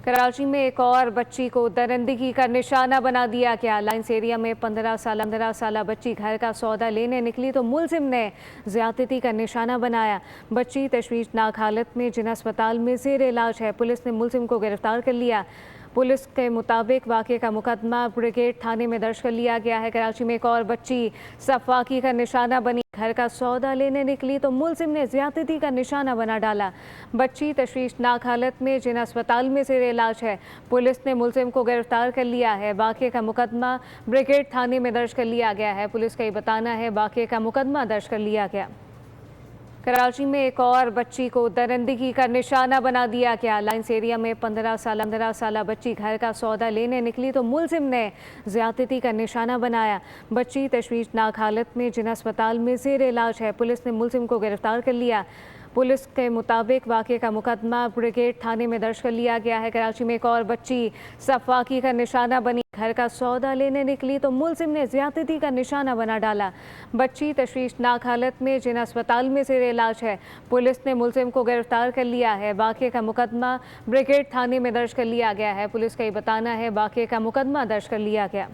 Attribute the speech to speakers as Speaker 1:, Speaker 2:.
Speaker 1: कराची में एक और बच्ची को दरिंदगी का निशाना बना दिया गया। लाइंस एरिया में 15 साल बच्ची घर का सौदा लेने निकली तो मुलजिम ने ज्यादती का निशाना बनाया। बच्ची तशवीशनाक हालत में जिन अस्पताल में जेर इलाज है। पुलिस ने मुलजिम को गिरफ्तार कर लिया। पुलिस के मुताबिक वाक़े का मुकदमा ब्रिगेड थाने में दर्ज कर लिया गया है। कराची में एक और बच्ची सफाकी का निशाना बनी। घर का सौदा लेने निकली तो मुलजिम ने ज्यादती का निशाना बना डाला। बच्ची तशवीशनाक हालत में जिन अस्पताल में जेर इलाज है। पुलिस ने मुलजिम को गिरफ्तार कर लिया है। वाक़े का मुकदमा ब्रिगेड थाने में दर्ज कर लिया गया है। पुलिस का ये बताना है वाक़े का मुकदमा दर्ज कर लिया गया। कराची में एक और बच्ची को दरिंदगी का निशाना बना दिया गया। लाइंस एरिया में 15 साल बच्ची घर का सौदा लेने निकली तो मुलजिम ने ज्यादती का निशाना बनाया। बच्ची तशवीशनाक हालत में जिन अस्पताल में जेर इलाज है। पुलिस ने मुलजिम को गिरफ्तार कर लिया। पुलिस के मुताबिक वाक़े का मुकदमा ब्रिगेड थाने में दर्ज कर लिया गया है। कराची में एक और बच्ची सफाकी का निशाना बनी। घर का सौदा लेने निकली तो मुलजिम ने ज्यादती का निशाना बना डाला। बच्ची तशवीशनाक हालत में जिन अस्पताल में जेर इलाज है। पुलिस ने मुलजिम को गिरफ्तार कर लिया है। वाक़े का मुकदमा ब्रिगेड थाने में दर्ज कर लिया गया है। पुलिस का ये बताना है वाक़े का मुकदमा दर्ज कर लिया गया।